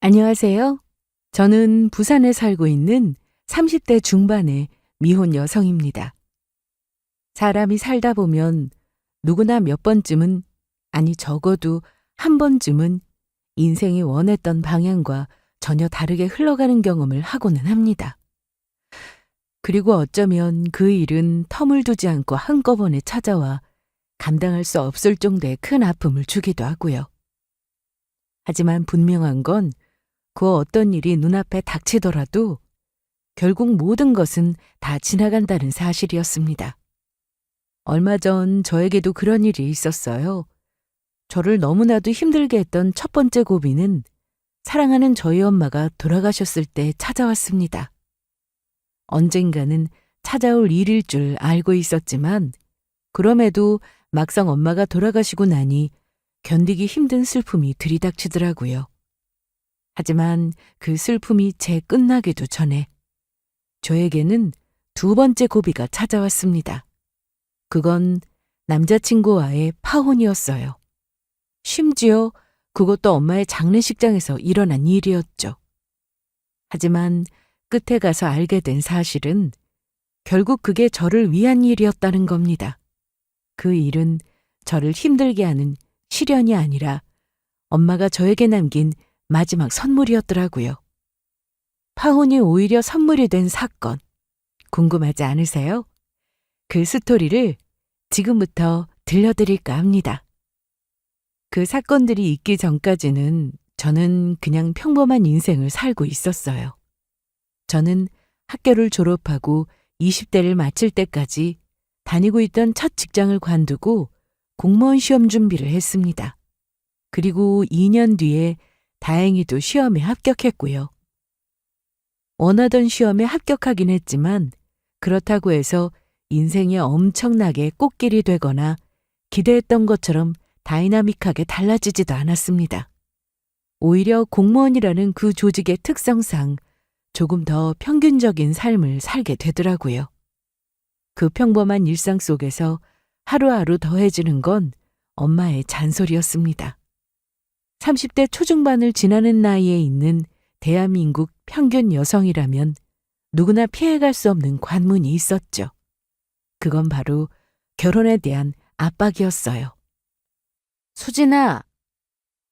안녕하세요. 저는 부산에 살고 있는 30대 중반의 미혼 여성입니다. 사람이 살다 보면 누구나 몇 번쯤은, 아니 적어도 한 번쯤은 인생이 원했던 방향과 전혀 다르게 흘러가는 경험을 하고는 합니다. 그리고 어쩌면 그 일은 텀을 두지 않고 한꺼번에 찾아와 감당할 수 없을 정도의 큰 아픔을 주기도 하고요. 하지만 분명한 건 그 어떤 일이 눈앞에 닥치더라도 결국 모든 것은 다 지나간다는 사실이었습니다. 얼마 전 저에게도 그런 일이 있었어요. 저를 너무나도 힘들게 했던 첫 번째 고비는 사랑하는 저희 엄마가 돌아가셨을 때 찾아왔습니다. 언젠가는 찾아올 일일 줄 알고 있었지만 그럼에도 막상 엄마가 돌아가시고 나니 견디기 힘든 슬픔이 들이닥치더라고요. 하지만 그 슬픔이 채 끝나기도 전에 저에게는 두 번째 고비가 찾아왔습니다. 그건 남자친구와의 파혼이었어요. 심지어 그것도 엄마의 장례식장에서 일어난 일이었죠. 하지만 끝에 가서 알게 된 사실은 결국 그게 저를 위한 일이었다는 겁니다. 그 일은 저를 힘들게 하는 시련이 아니라 엄마가 저에게 남긴 마지막 선물이었더라고요. 파혼이 오히려 선물이 된 사건, 궁금하지 않으세요? 그 스토리를 지금부터 들려드릴까 합니다. 그 사건들이 있기 전까지는 저는 그냥 평범한 인생을 살고 있었어요. 저는 학교를 졸업하고 20대를 마칠 때까지 다니고 있던 첫 직장을 관두고 공무원 시험 준비를 했습니다. 그리고 2년 뒤에 다행히도 시험에 합격했고요. 원하던 시험에 합격하긴 했지만 그렇다고 해서 인생이 엄청나게 꽃길이 되거나 기대했던 것처럼 다이나믹하게 달라지지도 않았습니다. 오히려 공무원이라는 그 조직의 특성상 조금 더 평균적인 삶을 살게 되더라고요. 그 평범한 일상 속에서 하루하루 더해지는 건 엄마의 잔소리였습니다. 30대 초중반을 지나는 나이에 있는 대한민국 평균 여성이라면 누구나 피해갈 수 없는 관문이 있었죠. 그건 바로 결혼에 대한 압박이었어요. 수진아,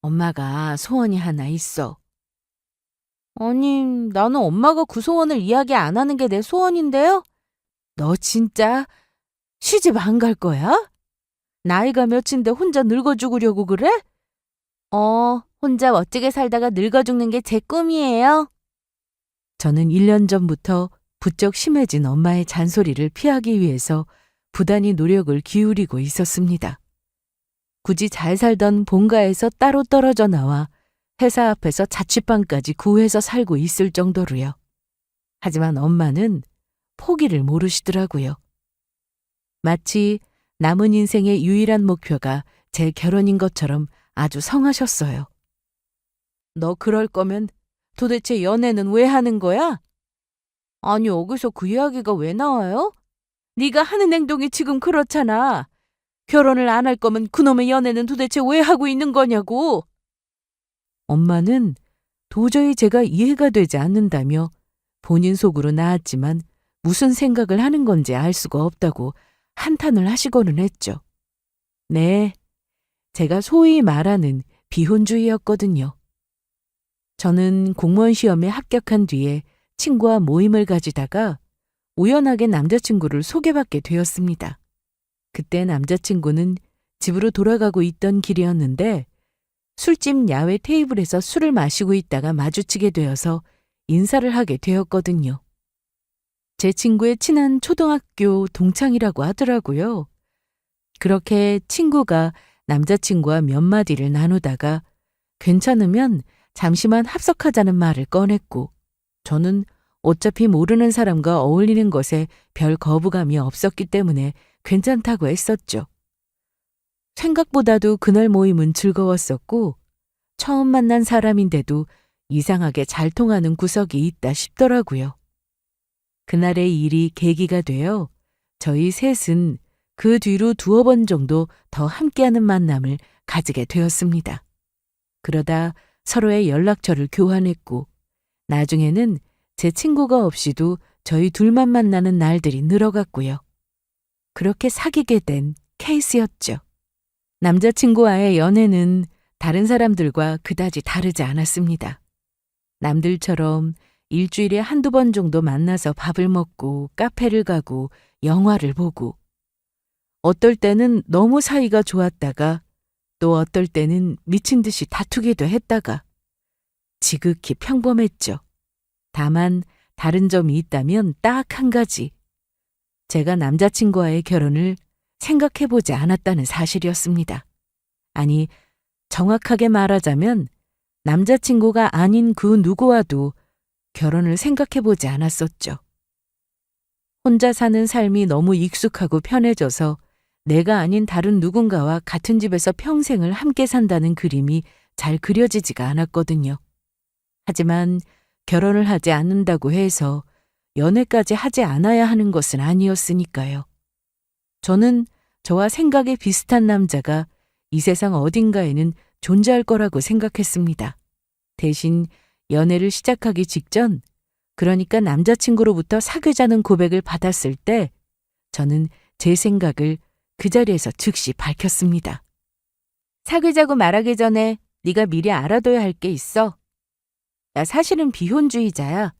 엄마가 소원이 하나 있어. 아니, 나는 엄마가 그 소원을 이야기 안 하는 게 내 소원인데요? 너 진짜 시집 안 갈 거야? 나이가 몇인데 혼자 늙어 죽으려고 그래? 혼자 멋지게 살다가 늙어 죽는 게 제 꿈이에요. 저는 1년 전부터 부쩍 심해진 엄마의 잔소리를 피하기 위해서 부단히 노력을 기울이고 있었습니다. 굳이 잘 살던 본가에서 따로 떨어져 나와 회사 앞에서 자취방까지 구해서 살고 있을 정도로요. 하지만 엄마는 포기를 모르시더라고요. 마치 남은 인생의 유일한 목표가 제 결혼인 것처럼 아주 성하셨어요. 너 그럴 거면 도대체 연애는 왜 하는 거야? 아니, 여기서 그 이야기가 왜 나와요? 네가 하는 행동이 지금 그렇잖아. 결혼을 안 할 거면 그놈의 연애는 도대체 왜 하고 있는 거냐고. 엄마는 도저히 제가 이해가 되지 않는다며 본인 속으로 나았지만 무슨 생각을 하는 건지 알 수가 없다고 한탄을 하시고는 했죠. 네, 제가 소위 말하는 비혼주의였거든요. 저는 공무원 시험에 합격한 뒤에 친구와 모임을 가지다가 우연하게 남자친구를 소개받게 되었습니다. 그때 남자친구는 집으로 돌아가고 있던 길이었는데 술집 야외 테이블에서 술을 마시고 있다가 마주치게 되어서 인사를 하게 되었거든요. 제 친구의 친한 초등학교 동창이라고 하더라고요. 그렇게 친구가 남자친구와 몇 마디를 나누다가 괜찮으면 잠시만 합석하자는 말을 꺼냈고 저는 어차피 모르는 사람과 어울리는 것에 별 거부감이 없었기 때문에 괜찮다고 했었죠. 생각보다도 그날 모임은 즐거웠었고 처음 만난 사람인데도 이상하게 잘 통하는 구석이 있다 싶더라고요. 그날의 일이 계기가 되어 저희 셋은 그 뒤로 두어 번 정도 더 함께하는 만남을 가지게 되었습니다. 그러다 서로의 연락처를 교환했고, 나중에는 제 친구가 없이도 저희 둘만 만나는 날들이 늘어갔고요. 그렇게 사귀게 된 케이스였죠. 남자친구와의 연애는 다른 사람들과 그다지 다르지 않았습니다. 남들처럼 일주일에 한두 번 정도 만나서 밥을 먹고 카페를 가고 영화를 보고, 어떨 때는 너무 사이가 좋았다가 또 어떨 때는 미친 듯이 다투기도 했다가 지극히 평범했죠. 다만 다른 점이 있다면 딱 한 가지. 제가 남자친구와의 결혼을 생각해보지 않았다는 사실이었습니다. 아니, 정확하게 말하자면 남자친구가 아닌 그 누구와도 결혼을 생각해보지 않았었죠. 혼자 사는 삶이 너무 익숙하고 편해져서 내가 아닌 다른 누군가와 같은 집에서 평생을 함께 산다는 그림이 잘 그려지지가 않았거든요. 하지만 결혼을 하지 않는다고 해서 연애까지 하지 않아야 하는 것은 아니었으니까요. 저는 저와 생각이 비슷한 남자가 이 세상 어딘가에는 존재할 거라고 생각했습니다. 대신 연애를 시작하기 직전, 그러니까 남자친구로부터 사귀자는 고백을 받았을 때 저는 제 생각을 그 자리에서 즉시 밝혔습니다. 사귀자고 말하기 전에 네가 미리 알아둬야 할 게 있어. 나 사실은 비혼주의자야.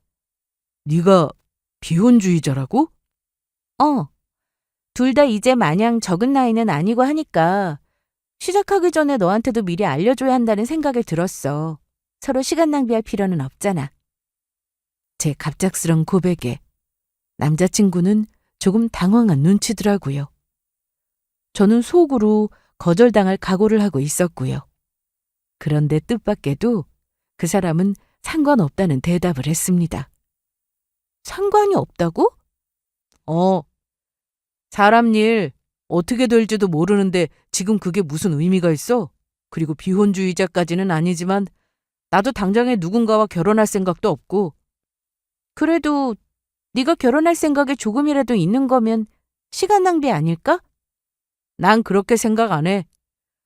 네가 비혼주의자라고? 둘 다 이제 마냥 적은 나이는 아니고 하니까 시작하기 전에 너한테도 미리 알려줘야 한다는 생각이 들었어. 서로 시간 낭비할 필요는 없잖아. 제 갑작스런 고백에 남자친구는 조금 당황한 눈치더라고요. 저는 속으로 거절당할 각오를 하고 있었고요. 그런데 뜻밖에도 그 사람은 상관없다는 대답을 했습니다. 상관이 없다고? 사람 일 어떻게 될지도 모르는데 지금 그게 무슨 의미가 있어? 그리고 비혼주의자까지는 아니지만 나도 당장에 누군가와 결혼할 생각도 없고. 그래도 네가 결혼할 생각이 조금이라도 있는 거면 시간 낭비 아닐까? 난 그렇게 생각 안 해.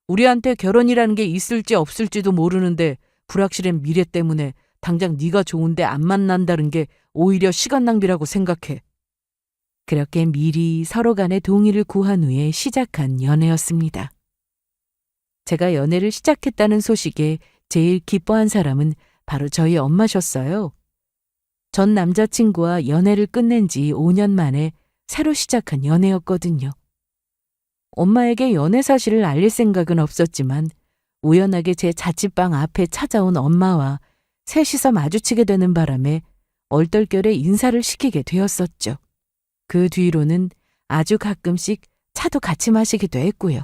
우리한테 결혼이라는 게 있을지 없을지도 모르는데 불확실한 미래 때문에 당장 네가 좋은데 안 만난다는 게 오히려 시간 낭비라고 생각해. 그렇게 미리 서로 간의 동의를 구한 후에 시작한 연애였습니다. 제가 연애를 시작했다는 소식에 제일 기뻐한 사람은 바로 저희 엄마셨어요. 전 남자친구와 연애를 끝낸 지 5년 만에 새로 시작한 연애였거든요. 엄마에게 연애 사실을 알릴 생각은 없었지만 우연하게 제 자취방 앞에 찾아온 엄마와 셋이서 마주치게 되는 바람에 얼떨결에 인사를 시키게 되었었죠. 그 뒤로는 아주 가끔씩 차도 같이 마시기도 했고요.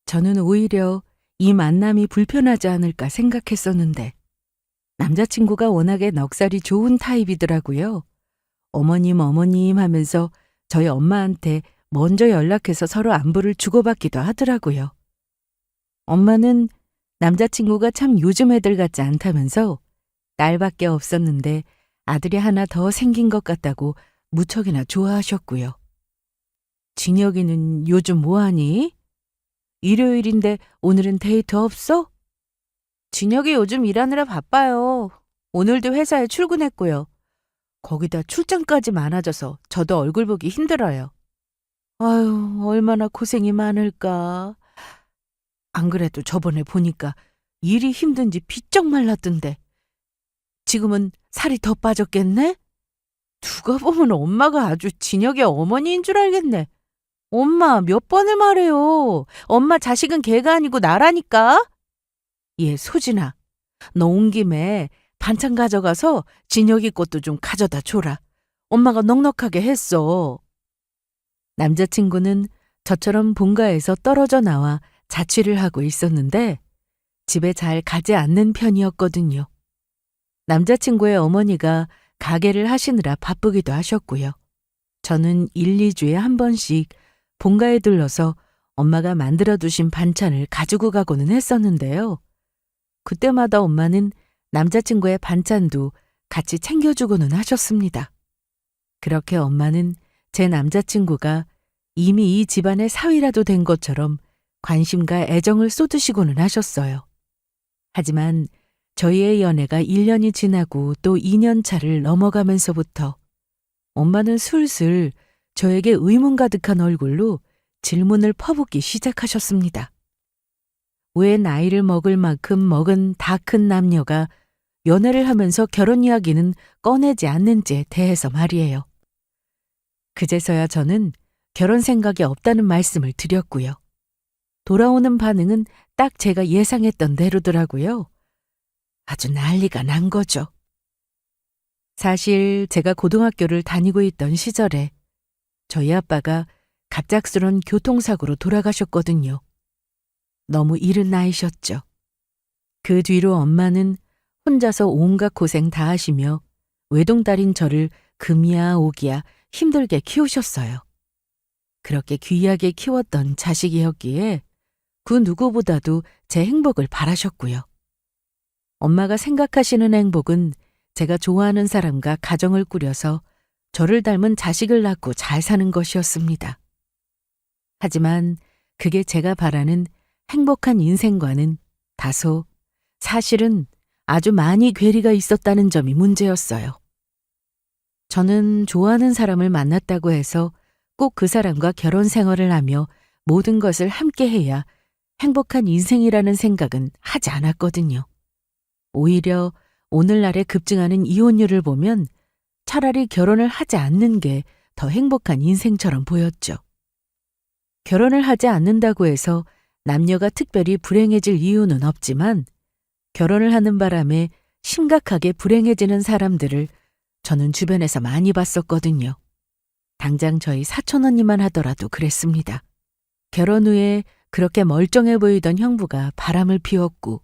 저는 오히려 이 만남이 불편하지 않을까 생각했었는데 남자친구가 워낙에 넉살이 좋은 타입이더라고요. 어머님 하면서 저희 엄마한테 먼저 연락해서 서로 안부를 주고받기도 하더라고요. 엄마는 남자친구가 참 요즘 애들 같지 않다면서 딸밖에 없었는데 아들이 하나 더 생긴 것 같다고 무척이나 좋아하셨고요. 진혁이는 요즘 뭐하니? 일요일인데 오늘은 데이트 없어? 진혁이 요즘 일하느라 바빠요. 오늘도 회사에 출근했고요. 거기다 출장까지 많아져서 저도 얼굴 보기 힘들어요. 아유, 얼마나 고생이 많을까. 안 그래도 저번에 보니까 일이 힘든지 비쩍 말랐던데. 지금은 살이 더 빠졌겠네? 누가 보면 엄마가 아주 진혁의 어머니인 줄 알겠네. 엄마 몇 번을 말해요. 엄마 자식은 걔가 아니고 나라니까. 얘 소진아, 너 온 김에 반찬 가져가서 진혁이 것도 좀 가져다 줘라. 엄마가 넉넉하게 했어. 남자친구는 저처럼 본가에서 떨어져 나와 자취를 하고 있었는데 집에 잘 가지 않는 편이었거든요. 남자친구의 어머니가 가게를 하시느라 바쁘기도 하셨고요. 저는 1, 2주에 한 번씩 본가에 들러서 엄마가 만들어 두신 반찬을 가지고 가고는 했었는데요. 그때마다 엄마는 남자친구의 반찬도 같이 챙겨주고는 하셨습니다. 그렇게 엄마는 제 남자친구가 이미 이 집안의 사위라도 된 것처럼 관심과 애정을 쏟으시고는 하셨어요. 하지만 저희의 연애가 1년이 지나고 또 2년 차를 넘어가면서부터 엄마는 슬슬 저에게 의문 가득한 얼굴로 질문을 퍼붓기 시작하셨습니다. 왜 나이를 먹을 만큼 먹은 다 큰 남녀가 연애를 하면서 결혼 이야기는 꺼내지 않는지에 대해서 말이에요. 그제서야 저는 결혼 생각이 없다는 말씀을 드렸고요. 돌아오는 반응은 딱 제가 예상했던 대로더라고요. 아주 난리가 난 거죠. 사실 제가 고등학교를 다니고 있던 시절에 저희 아빠가 갑작스런 교통사고로 돌아가셨거든요. 너무 이른 나이셨죠. 그 뒤로 엄마는 혼자서 온갖 고생 다 하시며 외동딸인 저를 금이야 오기야 힘들게 키우셨어요. 그렇게 귀하게 키웠던 자식이었기에 그 누구보다도 제 행복을 바라셨고요. 엄마가 생각하시는 행복은 제가 좋아하는 사람과 가정을 꾸려서 저를 닮은 자식을 낳고 잘 사는 것이었습니다. 하지만 그게 제가 바라는 행복한 인생과는 다소 사실은 아주 많이 괴리가 있었다는 점이 문제였어요. 저는 좋아하는 사람을 만났다고 해서 꼭 그 사람과 결혼 생활을 하며 모든 것을 함께 해야 행복한 인생이라는 생각은 하지 않았거든요. 오히려 오늘날에 급증하는 이혼율을 보면 차라리 결혼을 하지 않는 게 더 행복한 인생처럼 보였죠. 결혼을 하지 않는다고 해서 남녀가 특별히 불행해질 이유는 없지만 결혼을 하는 바람에 심각하게 불행해지는 사람들을 저는 주변에서 많이 봤었거든요. 당장 저희 사촌 언니만 하더라도 그랬습니다. 결혼 후에 그렇게 멀쩡해 보이던 형부가 바람을 피웠고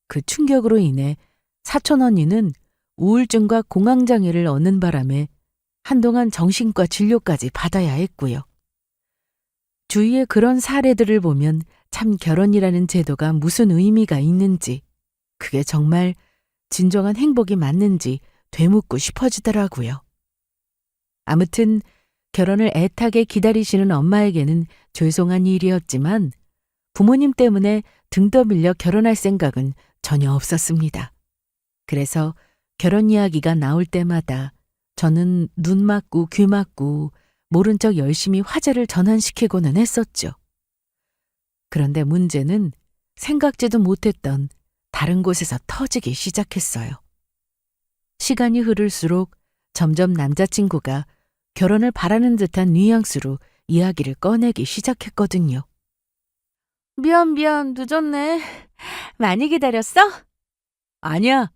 그 충격으로 인해 사촌 언니는 우울증과 공황장애를 얻는 바람에 한동안 정신과 진료까지 받아야 했고요. 주위의 그런 사례들을 보면 참 결혼이라는 제도가 무슨 의미가 있는지, 그게 정말 진정한 행복이 맞는지 되묻고 싶어지더라고요. 아무튼 결혼을 애타게 기다리시는 엄마에게는 죄송한 일이었지만 부모님 때문에 등 떠밀려 결혼할 생각은 전혀 없었습니다. 그래서 결혼 이야기가 나올 때마다 저는 눈 맞고 귀 맞고 모른 척 열심히 화제를 전환시키고는 했었죠. 그런데 문제는 생각지도 못했던 다른 곳에서 터지기 시작했어요. 시간이 흐를수록 점점 남자친구가 결혼을 바라는 듯한 뉘앙스로 이야기를 꺼내기 시작했거든요. 미안, 늦었네. 많이 기다렸어? 아니야.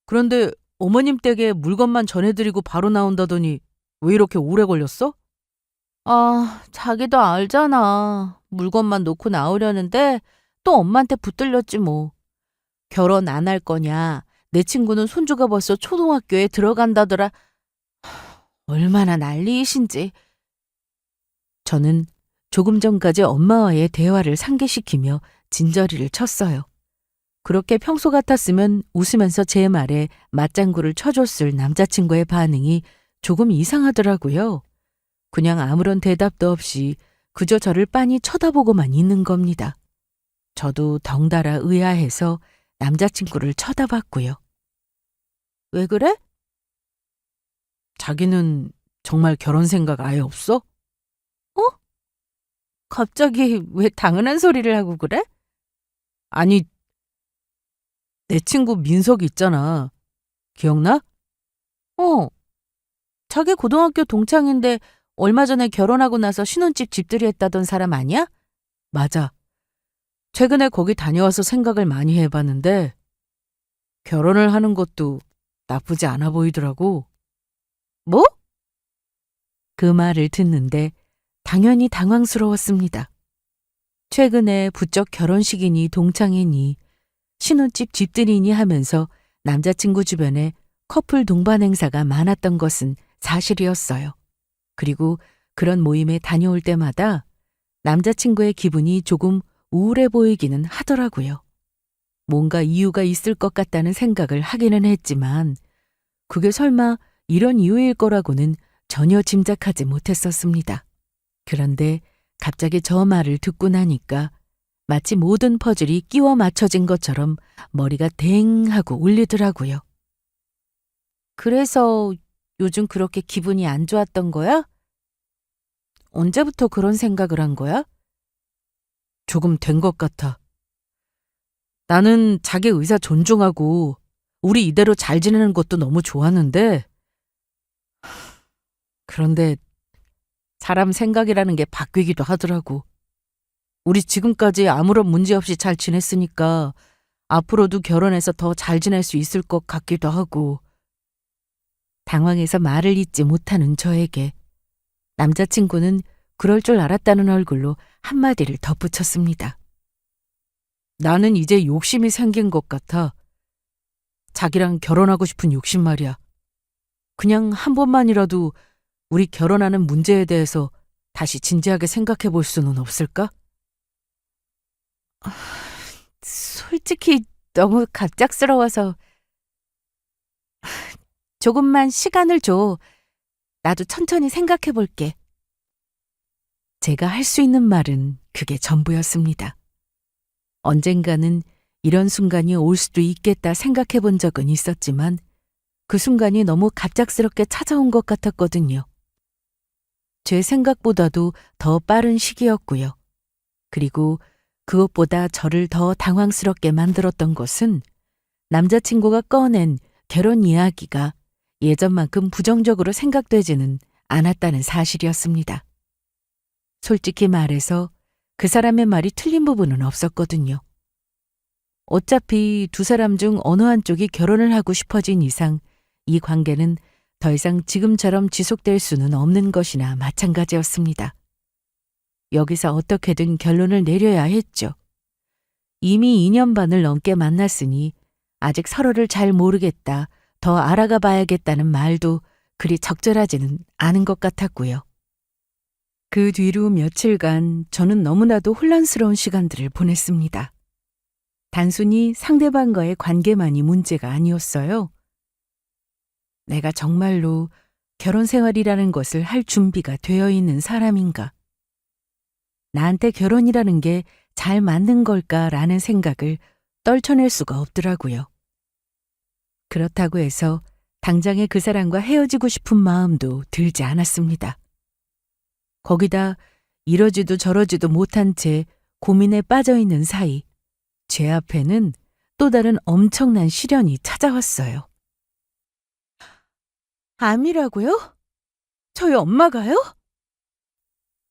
그런데 어머님 댁에 물건만 전해드리고 바로 나온다더니 왜 이렇게 오래 걸렸어? 자기도 알잖아. 물건만 놓고 나오려는데 또 엄마한테 붙들렸지 뭐. 결혼 안 할 거냐. 내 친구는 손주가 벌써 초등학교에 들어간다더라. 얼마나 난리이신지. 저는 조금 전까지 엄마와의 대화를 상기시키며 진저리를 쳤어요. 그렇게 평소 같았으면 웃으면서 제 말에 맞장구를 쳐줬을 남자친구의 반응이 조금 이상하더라고요. 그냥 아무런 대답도 없이 그저 저를 빤히 쳐다보고만 있는 겁니다. 저도 덩달아 의아해서 남자친구를 쳐다봤고요. 왜 그래? 자기는 정말 결혼 생각 아예 없어? 갑자기 왜 당연한 소리를 하고 그래? 아니, 내 친구 민석이 있잖아. 기억나? 자기 고등학교 동창인데 얼마 전에 결혼하고 나서 신혼집 집들이 했다던 사람 아니야? 맞아. 최근에 거기 다녀와서 생각을 많이 해봤는데 결혼을 하는 것도 나쁘지 않아 보이더라고. 뭐? 그 말을 듣는데 당연히 당황스러웠습니다. 최근에 부쩍 결혼식이니 동창이니 신혼집 집들이니 하면서 남자친구 주변에 커플 동반 행사가 많았던 것은 사실이었어요. 그리고 그런 모임에 다녀올 때마다 남자친구의 기분이 조금 우울해 보이기는 하더라고요. 뭔가 이유가 있을 것 같다는 생각을 하기는 했지만 그게 설마 이런 이유일 거라고는 전혀 짐작하지 못했었습니다. 그런데 갑자기 저 말을 듣고 나니까 마치 모든 퍼즐이 끼워 맞춰진 것처럼 머리가 댕 하고 울리더라고요. 그래서 요즘 그렇게 기분이 안 좋았던 거야? 언제부터 그런 생각을 한 거야? 조금 된 것 같아. 나는 자기 의사 존중하고 우리 이대로 잘 지내는 것도 너무 좋았는데, 그런데 사람 생각이라는 게 바뀌기도 하더라고. 우리 지금까지 아무런 문제 없이 잘 지냈으니까 앞으로도 결혼해서 더 잘 지낼 수 있을 것 같기도 하고. 당황해서 말을 잇지 못하는 저에게 남자친구는 그럴 줄 알았다는 얼굴로 한마디를 덧붙였습니다. 나는 이제 욕심이 생긴 것 같아. 자기랑 결혼하고 싶은 욕심 말이야. 그냥 한 번만이라도 우리 결혼하는 문제에 대해서 다시 진지하게 생각해 볼 수는 없을까? 솔직히 너무 갑작스러워서 조금만 시간을 줘. 나도 천천히 생각해 볼게. 제가 할 수 있는 말은 그게 전부였습니다. 언젠가는 이런 순간이 올 수도 있겠다 생각해 본 적은 있었지만 그 순간이 너무 갑작스럽게 찾아온 것 같았거든요. 제 생각보다도 더 빠른 시기였고요. 그리고 그것보다 저를 더 당황스럽게 만들었던 것은 남자친구가 꺼낸 결혼 이야기가 예전만큼 부정적으로 생각되지는 않았다는 사실이었습니다. 솔직히 말해서 그 사람의 말이 틀린 부분은 없었거든요. 어차피 두 사람 중 어느 한쪽이 결혼을 하고 싶어진 이상 이 관계는 더 이상 지금처럼 지속될 수는 없는 것이나 마찬가지였습니다. 여기서 어떻게든 결론을 내려야 했죠. 이미 2년 반을 넘게 만났으니 아직 서로를 잘 모르겠다, 더 알아가 봐야겠다는 말도 그리 적절하지는 않은 것 같았고요. 그 뒤로 며칠간 저는 너무나도 혼란스러운 시간들을 보냈습니다. 단순히 상대방과의 관계만이 문제가 아니었어요. 내가 정말로 결혼 생활이라는 것을 할 준비가 되어 있는 사람인가? 나한테 결혼이라는 게 잘 맞는 걸까라는 생각을 떨쳐낼 수가 없더라고요. 그렇다고 해서 당장에 그 사람과 헤어지고 싶은 마음도 들지 않았습니다. 거기다 이러지도 저러지도 못한 채 고민에 빠져 있는 사이 제 앞에는 또 다른 엄청난 시련이 찾아왔어요. 암이라고요? 저희 엄마가요?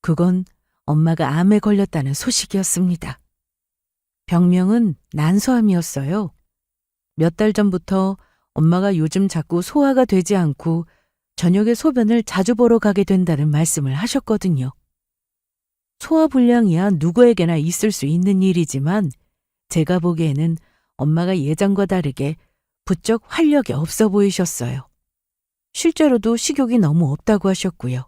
그건 엄마가 암에 걸렸다는 소식이었습니다. 병명은 난소암이었어요. 몇 달 전부터 엄마가 요즘 자꾸 소화가 되지 않고 저녁에 소변을 자주 보러 가게 된다는 말씀을 하셨거든요. 소화불량이야 누구에게나 있을 수 있는 일이지만 제가 보기에는 엄마가 예전과 다르게 부쩍 활력이 없어 보이셨어요. 실제로도 식욕이 너무 없다고 하셨고요.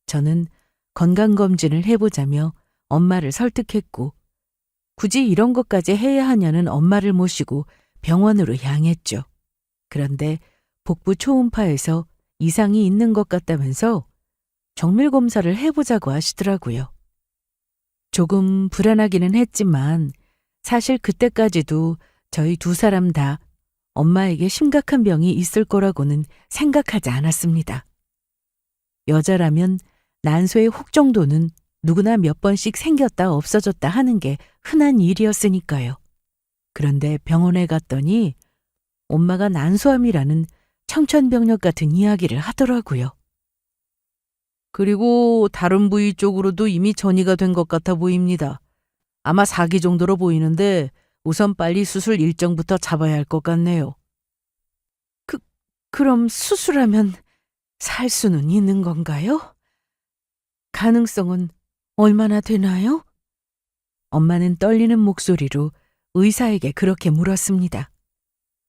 저는 건강검진을 해보자며 엄마를 설득했고 굳이 이런 것까지 해야 하냐는 엄마를 모시고 병원으로 향했죠. 그런데 복부 초음파에서 이상이 있는 것 같다면서 정밀 검사를 해보자고 하시더라고요. 조금 불안하기는 했지만 사실 그때까지도 저희 두 사람 다 엄마에게 심각한 병이 있을 거라고는 생각하지 않았습니다. 여자라면 난소의 혹 정도는 누구나 몇 번씩 생겼다 없어졌다 하는 게 흔한 일이었으니까요. 그런데 병원에 갔더니 엄마가 난소암이라는 청천벽력 같은 이야기를 하더라고요. 그리고 다른 부위 쪽으로도 이미 전이가 된 것 같아 보입니다. 아마 4기 정도로 보이는데 우선 빨리 수술 일정부터 잡아야 할 것 같네요. 그럼 수술하면 살 수는 있는 건가요? 가능성은 얼마나 되나요? 엄마는 떨리는 목소리로 의사에게 그렇게 물었습니다.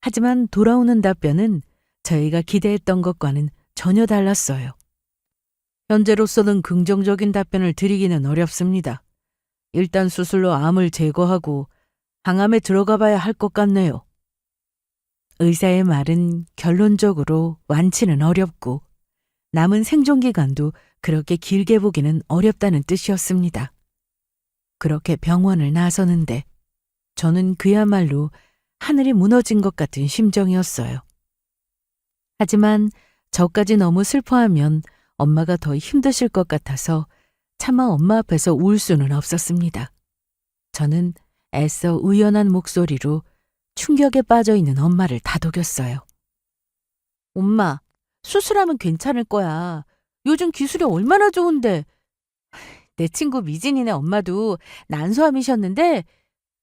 하지만 돌아오는 답변은 저희가 기대했던 것과는 전혀 달랐어요. 현재로서는 긍정적인 답변을 드리기는 어렵습니다. 일단 수술로 암을 제거하고 항암에 들어가 봐야 할 것 같네요. 의사의 말은 결론적으로 완치는 어렵고 남은 생존 기간도 그렇게 길게 보기는 어렵다는 뜻이었습니다. 그렇게 병원을 나서는데 저는 그야말로 하늘이 무너진 것 같은 심정이었어요. 하지만 저까지 너무 슬퍼하면 엄마가 더 힘드실 것 같아서 차마 엄마 앞에서 울 수는 없었습니다. 저는 애써 의연한 목소리로 충격에 빠져 있는 엄마를 다독였어요. 엄마, 수술하면 괜찮을 거야. 요즘 기술이 얼마나 좋은데. 내 친구 미진이네 엄마도 난소암이셨는데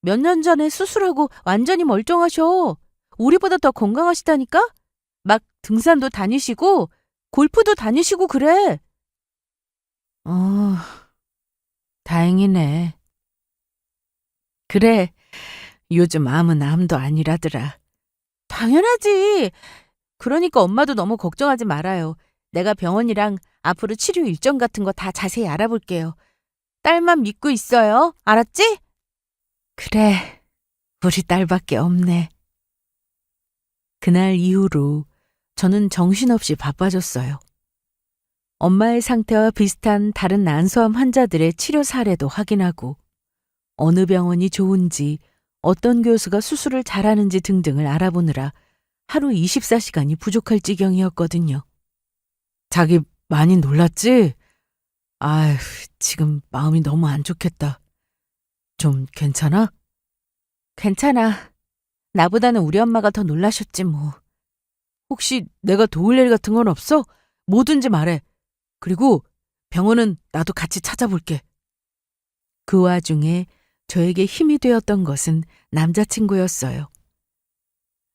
몇 년 전에 수술하고 완전히 멀쩡하셔. 우리보다 더 건강하시다니까? 막 등산도 다니시고 골프도 다니시고 그래. 어, 다행이네. 그래, 요즘 암은 암도 아니라더라. 당연하지. 그러니까 엄마도 너무 걱정하지 말아요. 내가 병원이랑 앞으로 치료 일정 같은 거 다 자세히 알아볼게요. 딸만 믿고 있어요. 알았지? 그래, 우리 딸밖에 없네. 그날 이후로 저는 정신없이 바빠졌어요. 엄마의 상태와 비슷한 다른 난소암 환자들의 치료 사례도 확인하고 어느 병원이 좋은지 어떤 교수가 수술을 잘하는지 등등을 알아보느라 하루 24시간이 부족할 지경이었거든요. 자기 많이 놀랐지? 아휴, 지금 마음이 너무 안 좋겠다. 좀 괜찮아? 괜찮아. 나보다는 우리 엄마가 더 놀라셨지 뭐. 혹시 내가 도울 일 같은 건 없어? 뭐든지 말해. 그리고 병원은 나도 같이 찾아볼게. 그 와중에 저에게 힘이 되었던 것은 남자친구였어요.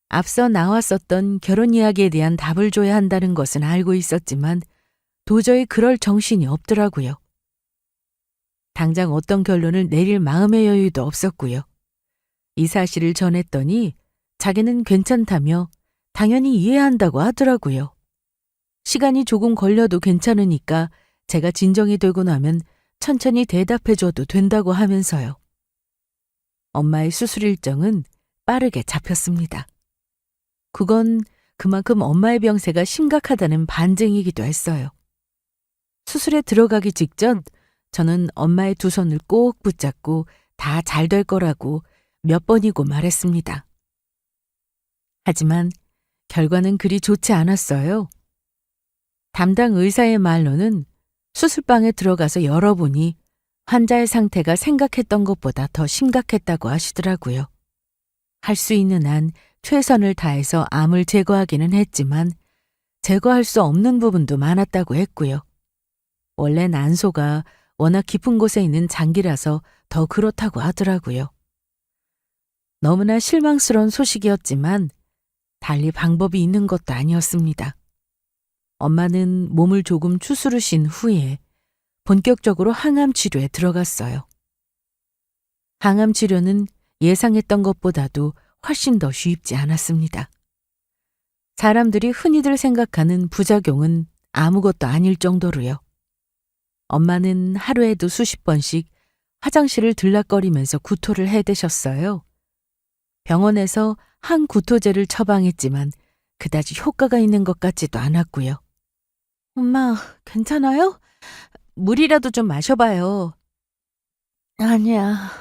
앞서 나왔었던 결혼 이야기에 대한 답을 줘야 한다는 것은 알고 있었지만 도저히 그럴 정신이 없더라고요. 당장 어떤 결론을 내릴 마음의 여유도 없었고요. 이 사실을 전했더니 자기는 괜찮다며 당연히 이해한다고 하더라고요. 시간이 조금 걸려도 괜찮으니까 제가 진정이 되고 나면 천천히 대답해줘도 된다고 하면서요. 엄마의 수술 일정은 빠르게 잡혔습니다. 그건 그만큼 엄마의 병세가 심각하다는 반증이기도 했어요. 수술에 들어가기 직전 저는 엄마의 두 손을 꼭 붙잡고 다 잘 될 거라고 몇 번이고 말했습니다. 하지만 결과는 그리 좋지 않았어요. 담당 의사의 말로는 수술방에 들어가서 열어보니 환자의 상태가 생각했던 것보다 더 심각했다고 하시더라고요. 할 수 있는 한 최선을 다해서 암을 제거하기는 했지만 제거할 수 없는 부분도 많았다고 했고요. 원래 난소가 워낙 깊은 곳에 있는 장기라서 더 그렇다고 하더라고요. 너무나 실망스러운 소식이었지만 달리 방법이 있는 것도 아니었습니다. 엄마는 몸을 조금 추스르신 후에 본격적으로 항암 치료에 들어갔어요. 항암 치료는 예상했던 것보다도 훨씬 더 쉽지 않았습니다. 사람들이 흔히들 생각하는 부작용은 아무것도 아닐 정도로요. 엄마는 하루에도 수십 번씩 화장실을 들락거리면서 구토를 해대셨어요. 병원에서 항구토제를 처방했지만 그다지 효과가 있는 것 같지도 않았고요. 엄마, 괜찮아요? 물이라도 좀 마셔봐요. 아니야.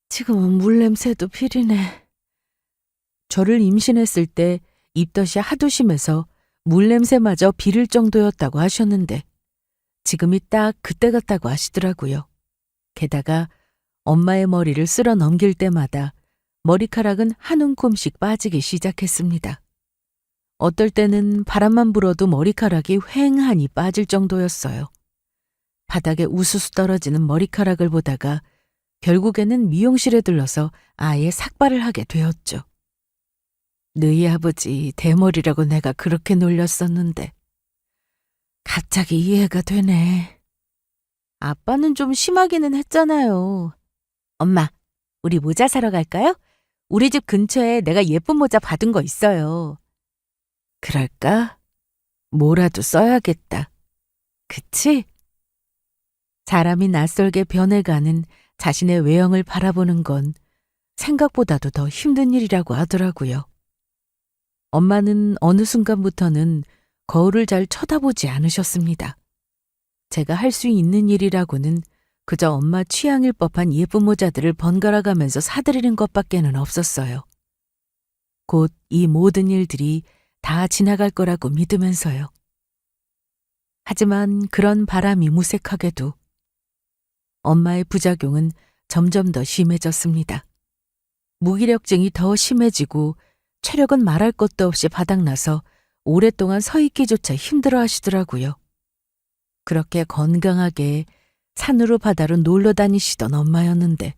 지금은 물 냄새도 비리네. 저를 임신했을 때 입덧이 하도 심해서 물 냄새마저 비릴 정도였다고 하셨는데 지금이 딱 그때 같다고 하시더라고요. 게다가 엄마의 머리를 쓸어 넘길 때마다 머리카락은 한 움큼씩 빠지기 시작했습니다. 어떨 때는 바람만 불어도 머리카락이 휑하니 빠질 정도였어요. 바닥에 우수수 떨어지는 머리카락을 보다가 결국에는 미용실에 들러서 아예 삭발을 하게 되었죠. 너희 아버지 대머리라고 내가 그렇게 놀렸었는데 갑자기 이해가 되네. 아빠는 좀 심하기는 했잖아요. 엄마, 우리 모자 사러 갈까요? 우리 집 근처에 내가 예쁜 모자 받은 거 있어요. 그럴까? 뭐라도 써야겠다. 그치? 사람이 낯설게 변해가는 자신의 외형을 바라보는 건 생각보다도 더 힘든 일이라고 하더라고요. 엄마는 어느 순간부터는 거울을 잘 쳐다보지 않으셨습니다. 제가 할 수 있는 일이라고는 그저 엄마 취향일 법한 예쁜 모자들을 번갈아 가면서 사드리는 것밖에는 없었어요. 곧 이 모든 일들이 다 지나갈 거라고 믿으면서요. 하지만 그런 바람이 무색하게도 엄마의 부작용은 점점 더 심해졌습니다. 무기력증이 더 심해지고 체력은 말할 것도 없이 바닥나서 오랫동안 서 있기조차 힘들어 하시더라고요. 그렇게 건강하게 산으로 바다로 놀러 다니시던 엄마였는데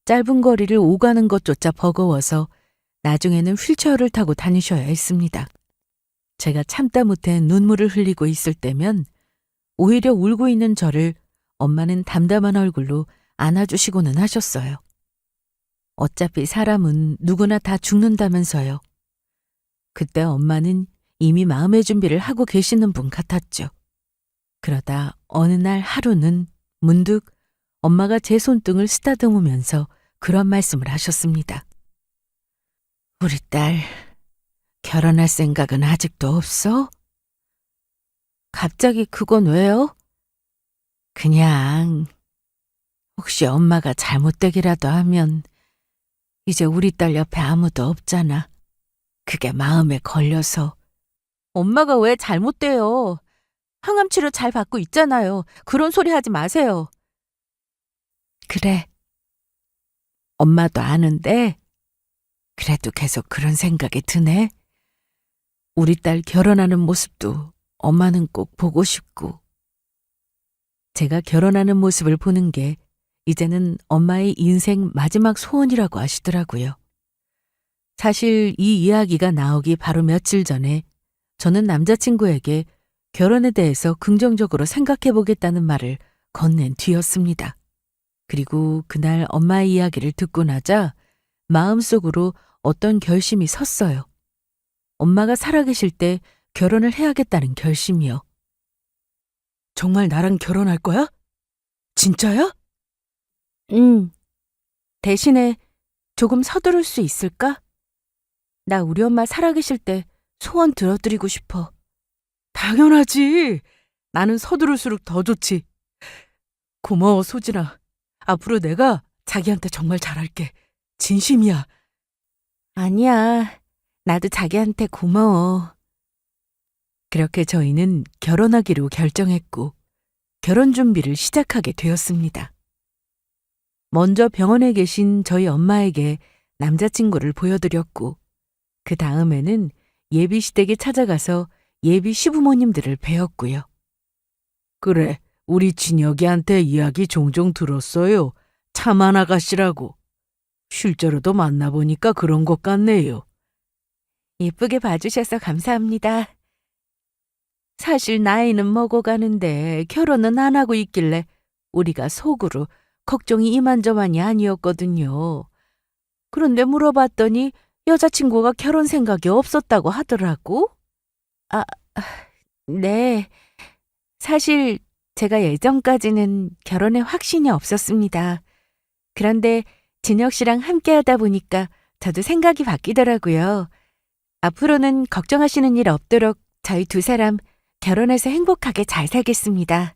짧은 거리를 오가는 것조차 버거워서 나중에는 휠체어를 타고 다니셔야 했습니다. 제가 참다 못해 눈물을 흘리고 있을 때면 오히려 울고 있는 저를 엄마는 담담한 얼굴로 안아주시고는 하셨어요. 어차피 사람은 누구나 다 죽는다면서요. 그때 엄마는 이미 마음의 준비를 하고 계시는 분 같았죠. 그러다 어느 날 하루는 문득 엄마가 제 손등을 쓰다듬으면서 그런 말씀을 하셨습니다. 우리 딸, 결혼할 생각은 아직도 없어? 갑자기 그건 왜요? 그냥 혹시 엄마가 잘못되기라도 하면 이제 우리 딸 옆에 아무도 없잖아. 그게 마음에 걸려서. 엄마가 왜 잘못돼요? 항암 치료 잘 받고 있잖아요. 그런 소리 하지 마세요. 그래. 엄마도 아는데 그래도 계속 그런 생각이 드네. 우리 딸 결혼하는 모습도 엄마는 꼭 보고 싶고. 제가 결혼하는 모습을 보는 게 이제는 엄마의 인생 마지막 소원이라고 하시더라고요. 사실 이 이야기가 나오기 바로 며칠 전에 저는 남자친구에게 결혼에 대해서 긍정적으로 생각해 보겠다는 말을 건넨 뒤였습니다. 그리고 그날 엄마의 이야기를 듣고 나자 마음속으로 어떤 결심이 섰어요. 엄마가 살아계실 때 결혼을 해야겠다는 결심이요. 정말 나랑 결혼할 거야? 진짜야? 응. 대신에 조금 서두를 수 있을까? 나 우리 엄마 살아계실 때 소원 들어드리고 싶어. 당연하지. 나는 서두를수록 더 좋지. 고마워, 소진아. 앞으로 내가 자기한테 정말 잘할게. 진심이야. 아니야. 나도 자기한테 고마워. 그렇게 저희는 결혼하기로 결정했고 결혼 준비를 시작하게 되었습니다. 먼저 병원에 계신 저희 엄마에게 남자친구를 보여드렸고 그 다음에는 예비시댁에 찾아가서 예비 시부모님들을 뵈었고요. 그래, 우리 진혁이한테 이야기 종종 들었어요. 참한 아가씨라고. 실제로도 만나보니까 그런 것 같네요. 예쁘게 봐주셔서 감사합니다. 사실 나이는 먹어가는데 결혼은 안 하고 있길래 우리가 속으로 걱정이 이만저만이 아니었거든요. 그런데 물어봤더니 여자친구가 결혼 생각이 없었다고 하더라고. 아, 네. 사실 제가 예전까지는 결혼에 확신이 없었습니다. 그런데 진혁 씨랑 함께 하다 보니까 저도 생각이 바뀌더라고요. 앞으로는 걱정하시는 일 없도록 저희 두 사람 결혼해서 행복하게 잘 살겠습니다.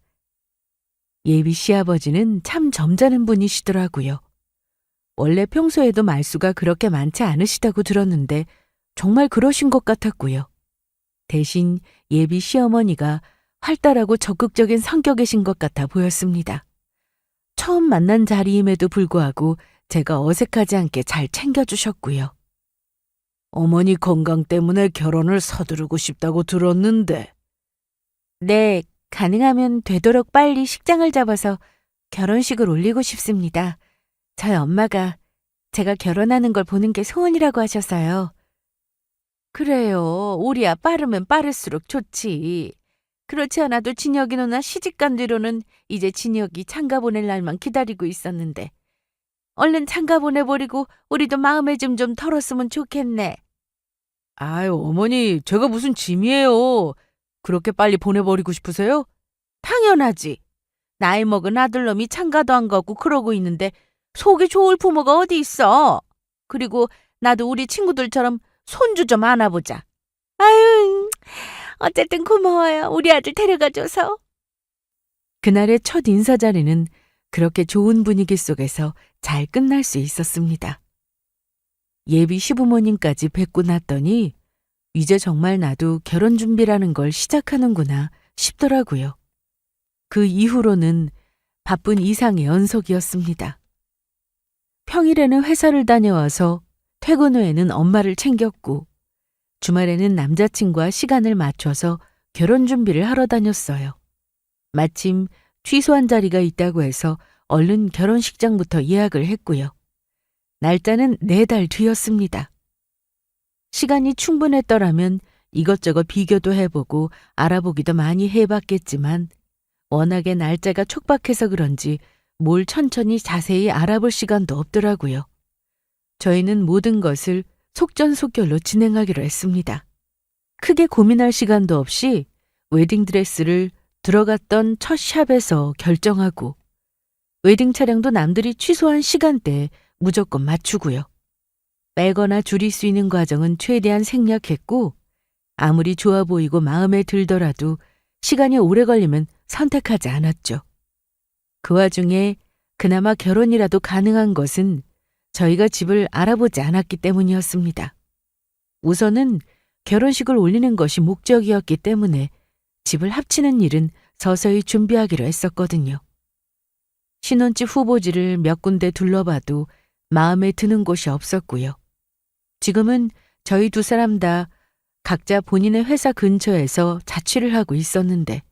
예비 시아버지는 참 점잖은 분이시더라고요. 원래 평소에도 말수가 그렇게 많지 않으시다고 들었는데 정말 그러신 것 같았고요. 대신 예비 시어머니가 활달하고 적극적인 성격이신 것 같아 보였습니다. 처음 만난 자리임에도 불구하고 제가 어색하지 않게 잘 챙겨주셨고요. 어머니 건강 때문에 결혼을 서두르고 싶다고 들었는데. 네, 가능하면 되도록 빨리 식장을 잡아서 결혼식을 올리고 싶습니다. 저희 엄마가 제가 결혼하는 걸 보는 게 소원이라고 하셔서요. 그래요. 우리야 빠르면 빠를수록 좋지. 그렇지 않아도 진혁이 누나 시집간 뒤로는 이제 진혁이 장가 보낼 날만 기다리고 있었는데 얼른 장가 보내버리고 우리도 마음의 짐 좀 털었으면 좋겠네. 아유, 어머니, 제가 무슨 짐이에요. 그렇게 빨리 보내버리고 싶으세요? 당연하지. 나이 먹은 아들놈이 장가도 안 가고 그러고 있는데 속이 좋을 부모가 어디 있어. 그리고 나도 우리 친구들처럼 손주 좀 안아보자. 아유, 어쨌든 고마워요. 우리 아들 데려가줘서. 그날의 첫 인사 자리는 그렇게 좋은 분위기 속에서 잘 끝날 수 있었습니다. 예비 시부모님까지 뵙고 났더니 이제 정말 나도 결혼 준비라는 걸 시작하는구나 싶더라고요. 그 이후로는 바쁜 이상의 연속이었습니다. 평일에는 회사를 다녀와서 퇴근 후에는 엄마를 챙겼고 주말에는 남자친구와 시간을 맞춰서 결혼 준비를 하러 다녔어요. 마침 취소한 자리가 있다고 해서 얼른 결혼식장부터 예약을 했고요. 날짜는 4달 뒤였습니다. 시간이 충분했더라면 이것저것 비교도 해보고 알아보기도 많이 해봤겠지만 워낙에 날짜가 촉박해서 그런지 뭘 천천히 자세히 알아볼 시간도 없더라고요. 저희는 모든 것을 속전속결로 진행하기로 했습니다. 크게 고민할 시간도 없이 웨딩드레스를 들어갔던 첫 샵에서 결정하고 웨딩 차량도 남들이 취소한 시간대에 무조건 맞추고요. 빼거나 줄일 수 있는 과정은 최대한 생략했고 아무리 좋아 보이고 마음에 들더라도 시간이 오래 걸리면 선택하지 않았죠. 그 와중에 그나마 결혼이라도 가능한 것은 저희가 집을 알아보지 않았기 때문이었습니다. 우선은 결혼식을 올리는 것이 목적이었기 때문에 집을 합치는 일은 서서히 준비하기로 했었거든요. 신혼집 후보지를 몇 군데 둘러봐도 마음에 드는 곳이 없었고요. 지금은 저희 2사람 다 각자 본인의 회사 근처에서 자취를 하고 있었는데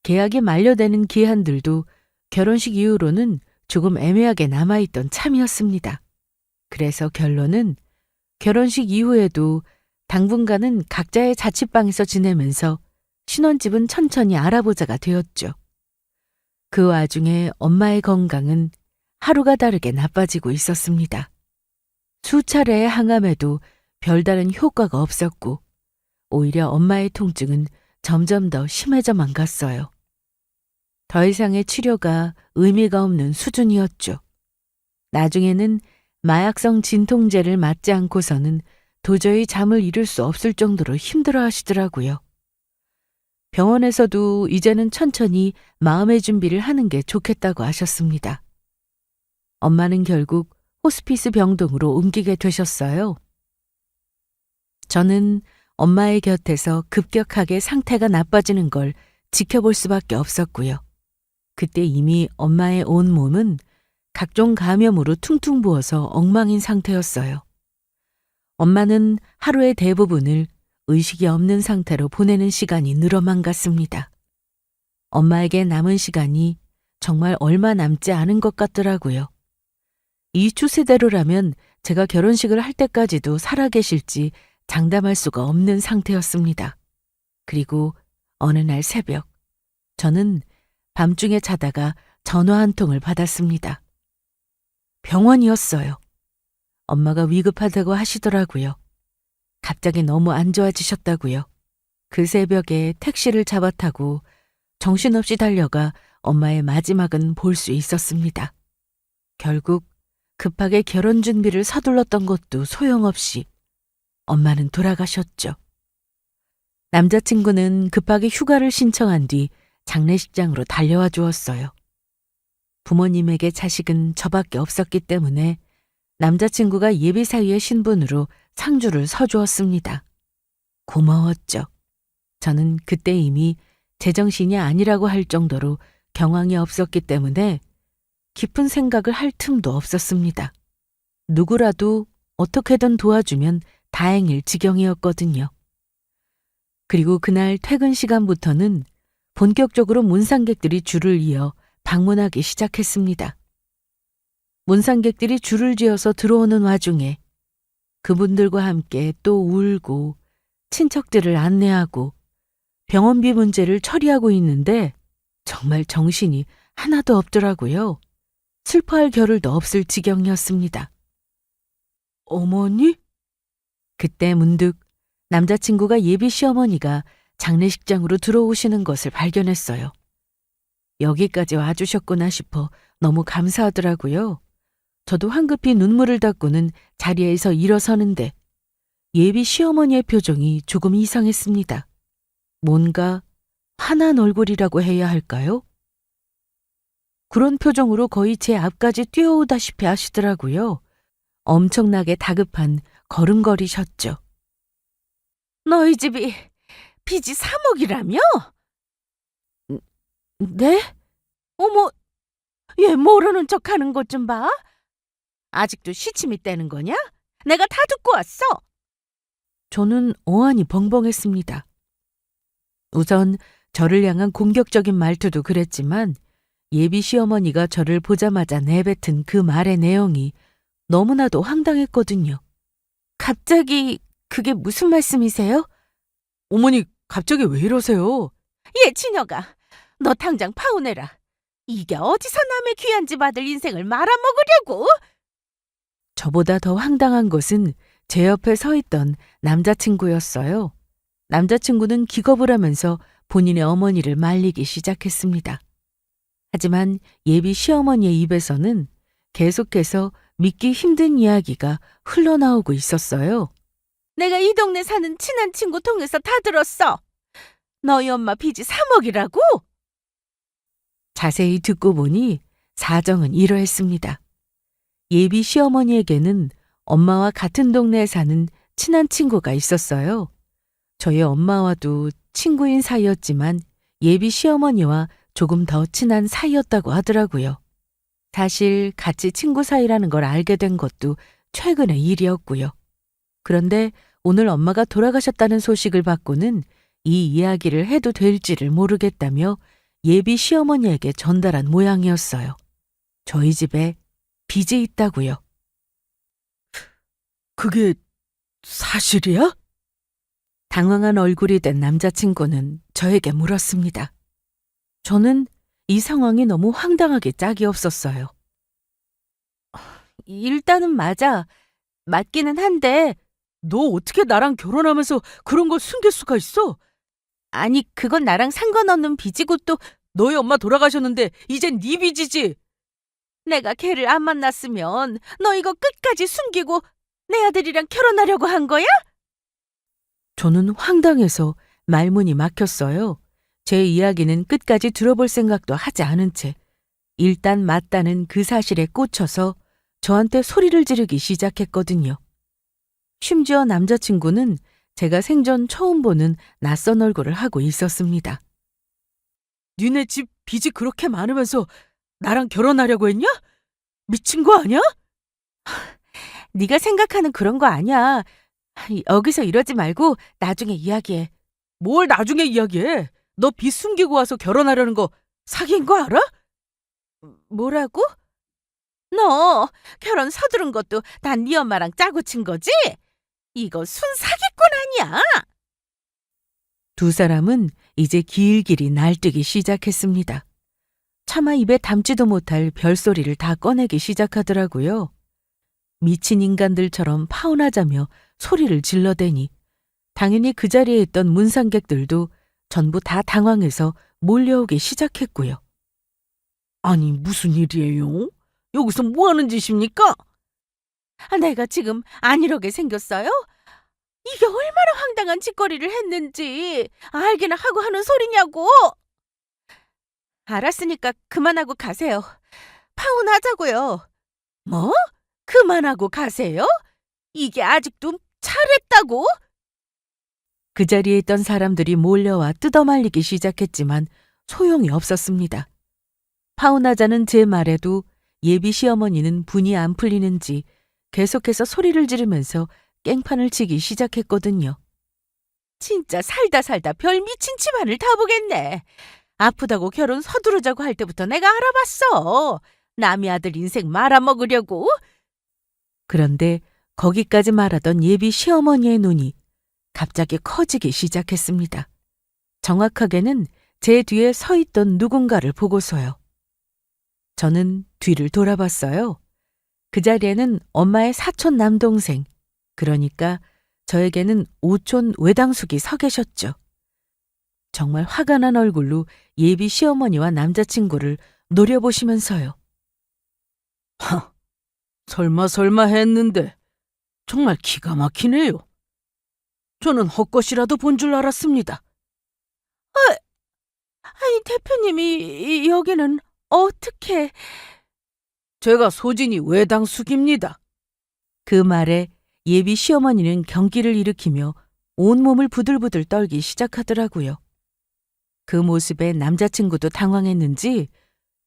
계약이 만료되는 기한들도 결혼식 이후로는 조금 애매하게 남아있던 참이었습니다. 그래서 결론은 결혼식 이후에도 당분간은 각자의 자취방에서 지내면서 신혼집은 천천히 알아보자가 되었죠. 그 와중에 엄마의 건강은 하루가 다르게 나빠지고 있었습니다. 수차례의 항암에도 별다른 효과가 없었고 오히려 엄마의 통증은 점점 더 심해져만 갔어요. 더 이상의 치료가 의미가 없는 수준이었죠. 나중에는 마약성 진통제를 맞지 않고서는 도저히 잠을 이룰 수 없을 정도로 힘들어 하시더라고요. 병원에서도 이제는 천천히 마음의 준비를 하는 게 좋겠다고 하셨습니다. 엄마는 결국 호스피스 병동으로 옮기게 되셨어요. 저는 엄마의 곁에서 급격하게 상태가 나빠지는 걸 지켜볼 수밖에 없었고요. 그때 이미 엄마의 온몸은 각종 감염으로 퉁퉁 부어서 엉망인 상태였어요. 엄마는 하루의 대부분을 의식이 없는 상태로 보내는 시간이 늘어만 갔습니다. 엄마에게 남은 시간이 정말 얼마 남지 않은 것 같더라고요. 이 추세대로라면 제가 결혼식을 할 때까지도 살아계실지 장담할 수가 없는 상태였습니다. 그리고 어느 날 새벽, 저는 밤중에 자다가 전화 한 통을 받았습니다. 병원이었어요. 엄마가 위급하다고 하시더라고요. 갑자기 너무 안 좋아지셨다고요. 그 새벽에 택시를 잡아 타고 정신없이 달려가 엄마의 마지막은 볼 수 있었습니다. 결국 급하게 결혼 준비를 서둘렀던 것도 소용없이 엄마는 돌아가셨죠. 남자친구는 급하게 휴가를 신청한 뒤 장례식장으로 달려와 주었어요. 부모님에게 자식은 저밖에 없었기 때문에 남자친구가 예비사위의 신분으로 상주를 서주었습니다. 고마웠죠. 저는 그때 이미 제정신이 아니라고 할 정도로 경황이 없었기 때문에 깊은 생각을 할 틈도 없었습니다. 누구라도 어떻게든 도와주면 다행일 지경이었거든요. 그리고 그날 퇴근 시간부터는 본격적으로 문상객들이 줄을 이어 방문하기 시작했습니다. 문상객들이 줄을 지어서 들어오는 와중에 그분들과 함께 또 울고 친척들을 안내하고 병원비 문제를 처리하고 있는데 정말 정신이 하나도 없더라고요. 슬퍼할 겨를도 없을 지경이었습니다. 어머니? 그때 문득 남자친구가 예비 시어머니가 장례식장으로 들어오시는 것을 발견했어요. 여기까지 와주셨구나 싶어 너무 감사하더라고요. 저도 황급히 눈물을 닦고는 자리에서 일어서는데 예비 시어머니의 표정이 조금 이상했습니다. 뭔가 화난 얼굴이라고 해야 할까요? 그런 표정으로 거의 제 앞까지 뛰어오다시피 하시더라고요. 엄청나게 다급한 걸음걸이셨죠. 너희 집이 빚이 3억이라며? 네? 어머, 얘 모르는 척하는 것 좀 봐. 아직도 시침이 떼는 거냐? 내가 다 듣고 왔어. 저는 어안이 벙벙했습니다. 우선 저를 향한 공격적인 말투도 그랬지만 예비 시어머니가 저를 보자마자 내뱉은 그 말의 내용이 너무나도 황당했거든요. 갑자기 그게 무슨 말씀이세요? 어머니, 갑자기 왜 이러세요? 얘 친여가, 너 당장 파혼해라. 이게 어디서 남의 귀한 집 아들 인생을 말아먹으려고? 저보다 더 황당한 것은 제 옆에 서 있던 남자친구였어요. 남자친구는 기겁을 하면서 본인의 어머니를 말리기 시작했습니다. 하지만 예비 시어머니의 입에서는 계속해서 믿기 힘든 이야기가 흘러나오고 있었어요. 내가 이 동네 사는 친한 친구 통해서 다 들었어. 너희 엄마 빚이 3억이라고? 자세히 듣고 보니 사정은 이러했습니다. 예비 시어머니에게는 엄마와 같은 동네에 사는 친한 친구가 있었어요. 저희 엄마와도 친구인 사이였지만 예비 시어머니와 조금 더 친한 사이였다고 하더라고요. 사실 같이 친구 사이라는 걸 알게 된 것도 최근의 일이었고요. 그런데 오늘 엄마가 돌아가셨다는 소식을 받고는 이 이야기를 해도 될지를 모르겠다며 예비 시어머니에게 전달한 모양이었어요. 저희 집에 빚이 있다고요. 그게 사실이야? 당황한 얼굴이 된 남자친구는 저에게 물었습니다. 저는 이 상황이 너무 황당하게 짝이 없었어요. 일단은 맞아. 맞기는 한데 너 어떻게 나랑 결혼하면서 그런 걸 숨길 수가 있어? 아니, 그건 나랑 상관없는 빚이고 또 너희 엄마 돌아가셨는데 이젠 네 빚이지. 내가 걔를 안 만났으면 너 이거 끝까지 숨기고 내 아들이랑 결혼하려고 한 거야? 저는 황당해서 말문이 막혔어요. 제 이야기는 끝까지 들어볼 생각도 하지 않은 채 일단 맞다는 그 사실에 꽂혀서 저한테 소리를 지르기 시작했거든요. 심지어 남자친구는 제가 생전 처음 보는 낯선 얼굴을 하고 있었습니다. 니네 집 빚이 그렇게 많으면서 나랑 결혼하려고 했냐? 미친 거 아니야? 네가 생각하는 그런 거 아니야. 여기서 이러지 말고 나중에 이야기해. 뭘 나중에 이야기해? 너 빚 숨기고 와서 결혼하려는 거 사기인 거 알아? 뭐라고? 너 결혼 서두른 것도 다 네 엄마랑 짜고 친 거지? 이거 순사기꾼 아니야? 두 사람은 이제 길길이 날뛰기 시작했습니다. 차마 입에 담지도 못할 별소리를 다 꺼내기 시작하더라고요. 미친 인간들처럼 파혼하자며 소리를 질러대니 당연히 그 자리에 있던 문상객들도 전부 다 당황해서 몰려오기 시작했고요. 아니, 무슨 일이에요? 여기서 뭐 하는 짓입니까? 내가 지금 안 이러게 생겼어요? 이게 얼마나 황당한 짓거리를 했는지 알기나 하고 하는 소리냐고! 알았으니까 그만하고 가세요. 파혼하자고요. 뭐? 그만하고 가세요? 이게 아직도 차랬다고? 그 자리에 있던 사람들이 몰려와 뜯어말리기 시작했지만 소용이 없었습니다. 파혼하자는 제 말에도 예비 시어머니는 분이 안 풀리는지 계속해서 소리를 지르면서 깽판을 치기 시작했거든요. 진짜 살다 살다 별 미친 집안을 다 보겠네. 아프다고 결혼 서두르자고 할 때부터 내가 알아봤어. 남의 아들 인생 말아먹으려고. 그런데 거기까지 말하던 예비 시어머니의 눈이 갑자기 커지기 시작했습니다. 정확하게는 제 뒤에 서 있던 누군가를 보고서요. 저는 뒤를 돌아봤어요. 그 자리에는 엄마의 사촌 남동생, 그러니까 저에게는 오촌 외당숙이 서 계셨죠. 정말 화가 난 얼굴로 예비 시어머니와 남자친구를 노려보시면서요. 설마 했는데 정말 기가 막히네요. 저는 헛것이라도 본 줄 알았습니다. 아니, 대표님이 여기는 어떻게? 제가 소진이 외당숙입니다. 그 말에 예비 시어머니는 경기를 일으키며 온몸을 부들부들 떨기 시작하더라고요. 그 모습에 남자친구도 당황했는지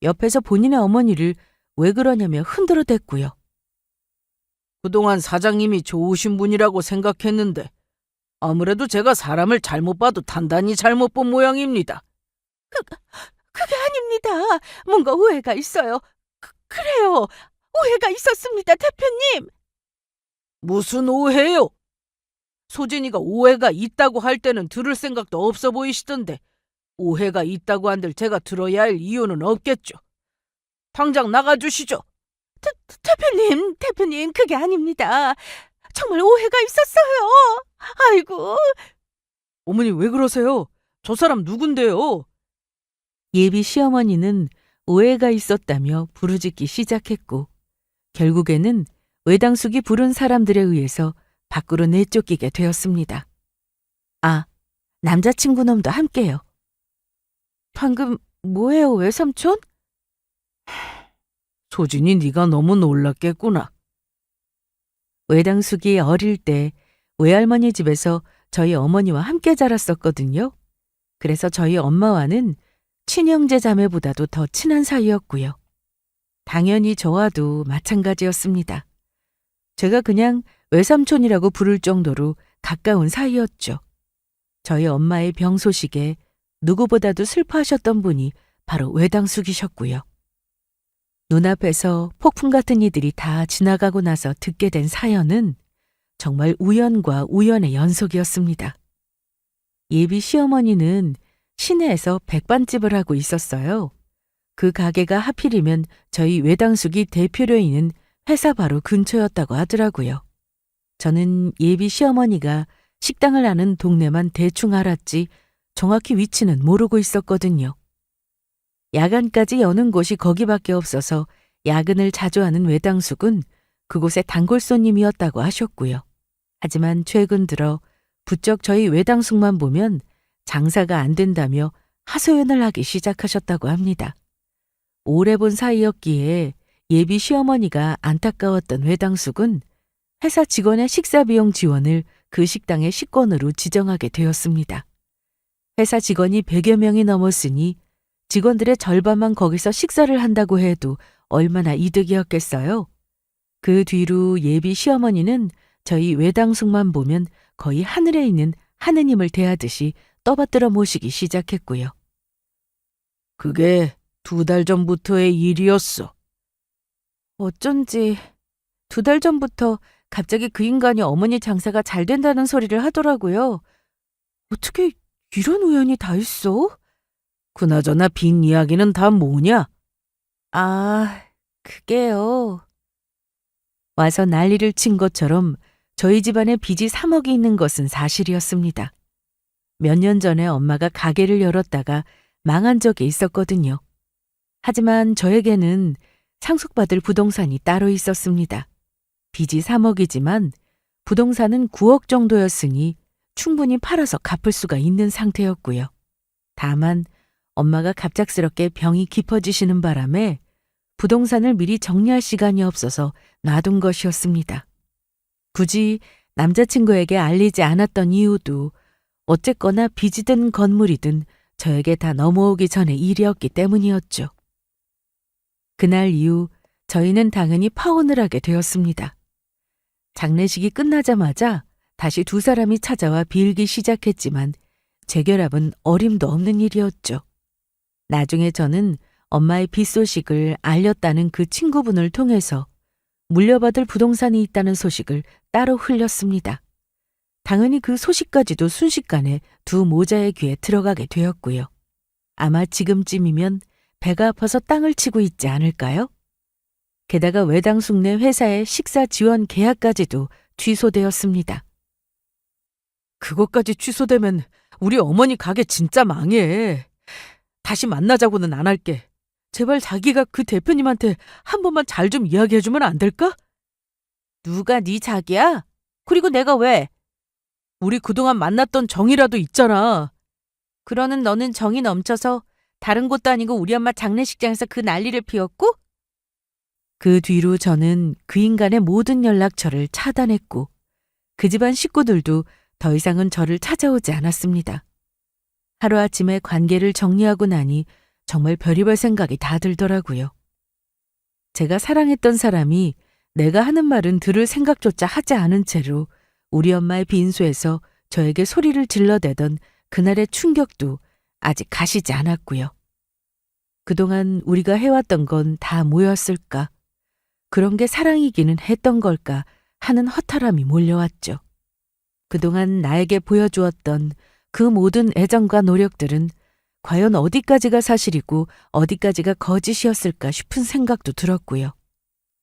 옆에서 본인의 어머니를 왜 그러냐며 흔들어댔고요. 그동안 사장님이 좋으신 분이라고 생각했는데 아무래도 제가 사람을 잘못 봐도 단단히 잘못 본 모양입니다. 그게 아닙니다. 뭔가 오해가 있어요. 그래요. 오해가 있었습니다, 대표님. 무슨 오해요? 소진이가 오해가 있다고 할 때는 들을 생각도 없어 보이시던데 오해가 있다고 한들 제가 들어야 할 이유는 없겠죠. 당장 나가주시죠. 대표님, 그게 아닙니다. 정말 오해가 있었어요. 아이고. 어머니 왜 그러세요? 저 사람 누군데요? 예비 시어머니는 오해가 있었다며 부르짖기 시작했고 결국에는 외당숙이 부른 사람들에 의해서 밖으로 내쫓기게 되었습니다. 아, 남자친구 놈도 함께요. 방금 뭐예요, 외삼촌? 소진이 네가 너무 놀랐겠구나. 외당숙이 어릴 때 외할머니 집에서 저희 어머니와 함께 자랐었거든요. 그래서 저희 엄마와는 친형제 자매보다도 더 친한 사이였고요. 당연히 저와도 마찬가지였습니다. 제가 그냥 외삼촌이라고 부를 정도로 가까운 사이였죠. 저희 엄마의 병 소식에 누구보다도 슬퍼하셨던 분이 바로 외당숙이셨고요. 눈앞에서 폭풍 같은 이들이 다 지나가고 나서 듣게 된 사연은 정말 우연과 우연의 연속이었습니다. 예비 시어머니는 시내에서 백반집을 하고 있었어요. 그 가게가 하필이면 저희 외당숙이 대표로 있는 회사 바로 근처였다고 하더라고요. 저는 예비 시어머니가 식당을 하는 동네만 대충 알았지 정확히 위치는 모르고 있었거든요. 야간까지 여는 곳이 거기밖에 없어서 야근을 자주 하는 외당숙은 그곳의 단골 손님이었다고 하셨고요. 하지만 최근 들어 부쩍 저희 외당숙만 보면 장사가 안 된다며 하소연을 하기 시작하셨다고 합니다. 오래 본 사이였기에 예비 시어머니가 안타까웠던 외당숙은 회사 직원의 식사 비용 지원을 그 식당의 식권으로 지정하게 되었습니다. 회사 직원이 100여 명이 넘었으니 직원들의 절반만 거기서 식사를 한다고 해도 얼마나 이득이었겠어요. 그 뒤로 예비 시어머니는 저희 외당숙만 보면 거의 하늘에 있는 하느님을 대하듯이 떠받들어 모시기 시작했고요. 그게 2달 전부터의 일이었어. 어쩐지 2달 전부터 갑자기 그 인간이 어머니 장사가 잘 된다는 소리를 하더라고요. 어떻게 이런 우연이 다 있어? 그나저나 빈 이야기는 다 뭐냐? 아, 그게요. 와서 난리를 친 것처럼 저희 집안에 빚이 3억이 있는 것은 사실이었습니다. 몇 년 전에 엄마가 가게를 열었다가 망한 적이 있었거든요. 하지만 저에게는 상속받을 부동산이 따로 있었습니다. 빚이 3억이지만 부동산은 9억 정도였으니 충분히 팔아서 갚을 수가 있는 상태였고요. 다만 엄마가 갑작스럽게 병이 깊어지시는 바람에 부동산을 미리 정리할 시간이 없어서 놔둔 것이었습니다. 굳이 남자친구에게 알리지 않았던 이유도 어쨌거나 빚이든 건물이든 저에게 다 넘어오기 전의 일이었기 때문이었죠. 그날 이후 저희는 당연히 파혼을 하게 되었습니다. 장례식이 끝나자마자 다시 2사람이 찾아와 빌기 시작했지만 재결합은 어림도 없는 일이었죠. 나중에 저는 엄마의 빚 소식을 알렸다는 그 친구분을 통해서 물려받을 부동산이 있다는 소식을 따로 흘렸습니다. 당연히 그 소식까지도 순식간에 두 모자의 귀에 들어가게 되었고요. 아마 지금쯤이면 배가 아파서 땅을 치고 있지 않을까요? 게다가 외당숙 네 회사의 식사 지원 계약까지도 취소되었습니다. 그것까지 취소되면 우리 어머니 가게 진짜 망해. 다시 만나자고는 안 할게. 제발 자기가 그 대표님한테 한 번만 잘 좀 이야기해주면 안 될까? 누가 네 자기야? 그리고 내가 왜? 우리 그동안 만났던 정이라도 있잖아. 그러는 너는 정이 넘쳐서 다른 곳도 아니고 우리 엄마 장례식장에서 그 난리를 피웠고? 그 뒤로 저는 그 인간의 모든 연락처를 차단했고 그 집안 식구들도 더 이상은 저를 찾아오지 않았습니다. 하루아침에 관계를 정리하고 나니 정말 별의별 생각이 다 들더라고요. 제가 사랑했던 사람이 내가 하는 말은 들을 생각조차 하지 않은 채로 우리 엄마의 빈소에서 저에게 소리를 질러대던 그날의 충격도 아직 가시지 않았고요. 그동안 우리가 해왔던 건 다 뭐였을까? 그런 게 사랑이기는 했던 걸까 하는 허탈함이 몰려왔죠. 그동안 나에게 보여주었던 그 모든 애정과 노력들은 과연 어디까지가 사실이고 어디까지가 거짓이었을까 싶은 생각도 들었고요.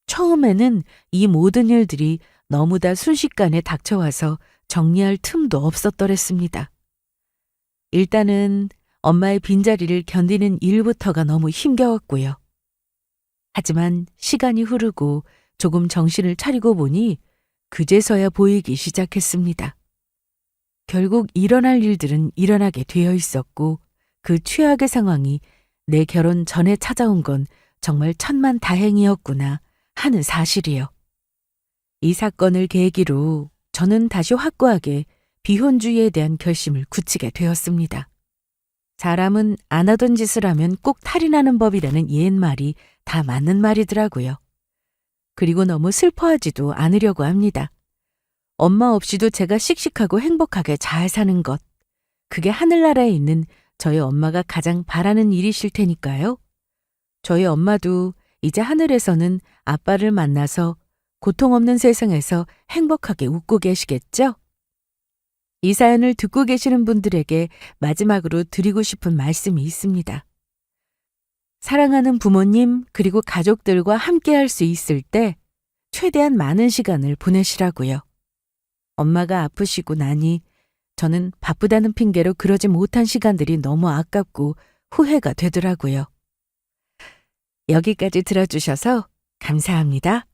처음에는 이 모든 일들이 너무 다 순식간에 닥쳐와서 정리할 틈도 없었더랬습니다. 일단은 엄마의 빈자리를 견디는 일부터가 너무 힘겨웠고요. 하지만 시간이 흐르고 조금 정신을 차리고 보니 그제서야 보이기 시작했습니다. 결국 일어날 일들은 일어나게 되어 있었고 그 최악의 상황이 내 결혼 전에 찾아온 건 정말 천만다행이었구나 하는 사실이요. 이 사건을 계기로 저는 다시 확고하게 비혼주의에 대한 결심을 굳히게 되었습니다. 사람은 안 하던 짓을 하면 꼭 탈이 나는 법이라는 옛말이 다 맞는 말이더라고요. 그리고 너무 슬퍼하지도 않으려고 합니다. 엄마 없이도 제가 씩씩하고 행복하게 잘 사는 것, 그게 하늘나라에 있는 저희 엄마가 가장 바라는 일이실 테니까요. 저희 엄마도 이제 하늘에서는 아빠를 만나서 고통 없는 세상에서 행복하게 웃고 계시겠죠? 이 사연을 듣고 계시는 분들에게 마지막으로 드리고 싶은 말씀이 있습니다. 사랑하는 부모님 그리고 가족들과 함께 할 수 있을 때 최대한 많은 시간을 보내시라고요. 엄마가 아프시고 나니 저는 바쁘다는 핑계로 그러지 못한 시간들이 너무 아깝고 후회가 되더라고요. 여기까지 들어주셔서 감사합니다.